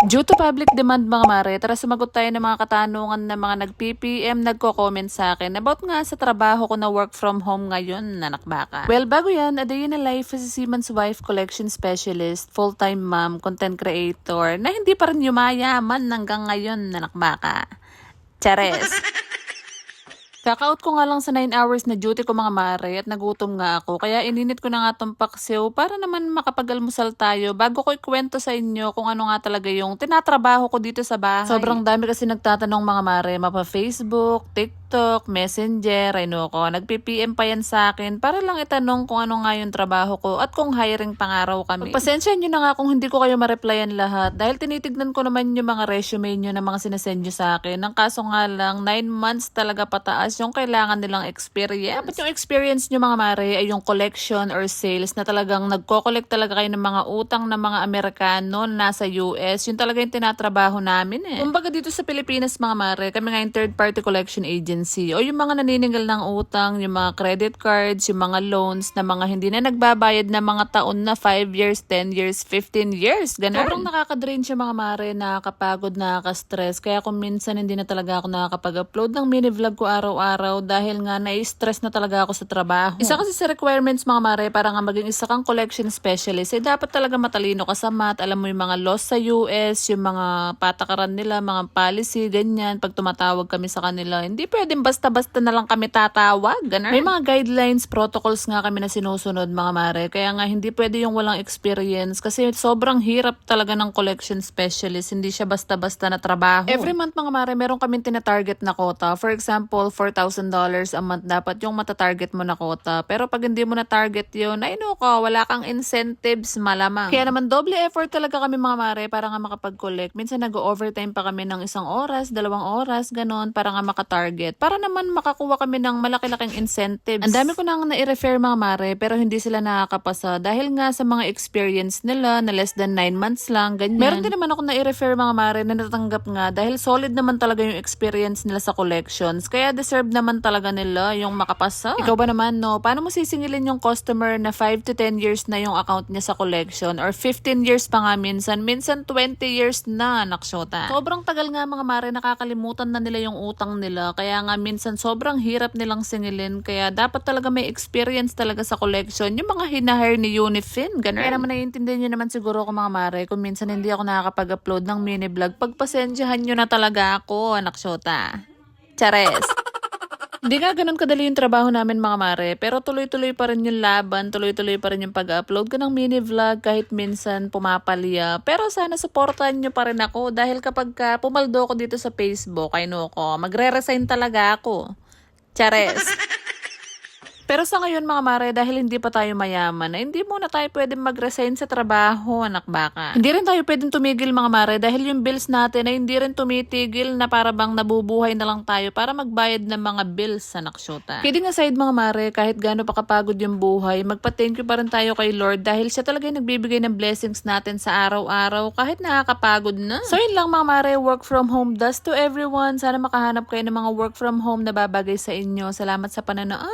Due to public demand mga mare, tara sumagot tayo ng mga katanungan ng mga nag-PPM, nagko-comment sa akin about nga sa trabaho ko na work from home ngayon, nanakbaka. Well, bago yan, a day in a life as a seaman's wife, collection specialist, full-time mom, content creator, na hindi pa rin yumayaman hanggang ngayon, nanakbaka. Chares! Kaka-out ko nga lang sa 9 hours na duty ko mga mare at nagutom nga ako. Kaya ininit ko na nga tong paksiw para naman makapag-almusal tayo bago ko ikwento sa inyo kung ano nga talaga yung tinatrabaho ko dito sa bahay. Sobrang dami kasi nagtatanong mga mare, mapa Facebook, TikTok, Messenger, ano ko. Nag-PPM pa yan sa akin para lang itanong kung ano nga yung trabaho ko at kung hiring pangaraw kami. Pagpasensya nyo na nga kung hindi ko kayo ma-replyan lahat dahil tinitignan ko naman yung mga resume nyo na mga sinasend nyo sa akin. Ang kaso nga lang, 9 months talaga pataas yung kailangan nilang experience. Dapat yung experience nyo mga mare ay yung collection or sales na talagang nagko-collect talaga kayo ng mga utang ng mga Amerikano na nasa US. Yun talaga yung tinatrabaho namin eh. Kumbaga dito sa Pilipinas mga mare, kami nga yung third party collection agency o yung mga naniningil ng utang, yung mga credit cards, yung mga loans na mga hindi na nagbabayad na mga taon na 5 years, 10 years, 15 years. Ganun. Sobrang nakaka-drain siya mga mare, nakakapagod, nakaka-stress. Kaya kung minsan hindi na talaga ako nakakapag-upload ng mini vlog ko araw-araw dahil nga na-stress na talaga ako sa trabaho. Isa kasi sa requirements mga mare para nga maging isa kang collection specialist, dapat talaga matalino ka sa math, alam mo yung mga laws sa US, yung mga patakaran nila, mga policy, ganyan. Pag tumatawag kami sa kanila, hindi pwedeng basta-basta na lang kami tatawag, ganun. May mga guidelines, protocols nga kami na sinusunod mga mare, kaya nga hindi pwede yung walang experience kasi sobrang hirap talaga ng collection specialist, hindi siya basta-basta na trabaho. Every month mga mare, meron kaming tina-target na quota. For example, $4,000 a month dapat yung mata-target mo na quota. Pero pag hindi mo na-target yun, ay no ko, wala kang incentives, malamang. Kaya naman doble effort talaga kami mga mare para nga makapag-collect. Minsan nag-overtime pa kami ng 1 oras, 2 oras, ganon, para nga makatarget. Para naman makakuha kami ng malaki-laking incentives. Ang dami ko nang na-refer mga mare, pero hindi sila nakakapasa dahil nga sa mga experience nila na less than 9 months lang, ganyan. Meron din naman ako na-refer mga mare na natanggap nga dahil solid naman talaga yung experience nila sa collections. Kaya deserve naman talaga nila yung makapasa. Ikaw ba naman, no? Paano mo sisingilin yung customer na 5 to 10 years na yung account niya sa collection or 15 years pa nga minsan 20 years na, naksyota. Sobrang tagal nga mga mare, nakakalimutan na nila yung utang nila. Kaya nga minsan sobrang hirap nilang singilin. Kaya dapat talaga may experience talaga sa collection. Yung mga hinahire ni Unifin, ganun. Kaya naman naiintindihan nyo naman siguro ko mga mare kung minsan hindi ako nakakapag-upload ng mini vlog. Pagpasensyahan nyo na talaga ako, naksyota. Chares! Hindi nga ganun kadali yung trabaho namin mga mare, pero tuloy-tuloy pa rin yung laban, tuloy-tuloy pa rin yung pag-upload ko ng mini vlog kahit minsan pumapalya. Pero sana supportan nyo pa rin ako dahil kapag pumaldo ko dito sa Facebook, ay no ko, magre-resign talaga ako. Chares! Pero sa ngayon mga mare, dahil hindi pa tayo mayaman, hindi muna tayo pwedeng mag-resign sa trabaho, anak baka. Hindi rin tayo pwedeng tumigil mga mare dahil yung bills natin ay hindi rin tumitigil na para bang nabubuhay na lang tayo para magbayad ng mga bills, anak syota. Kidding aside mga mare, kahit gaano pa kapagod yung buhay, magpa-thank you pa rin tayo kay Lord dahil siya talaga yung nagbibigay ng blessings natin sa araw-araw kahit nakakapagod na. So yun lang mga mare, work from home does to everyone. Sana makahanap kayo ng mga work from home na babagay sa inyo. Salamat sa panonood.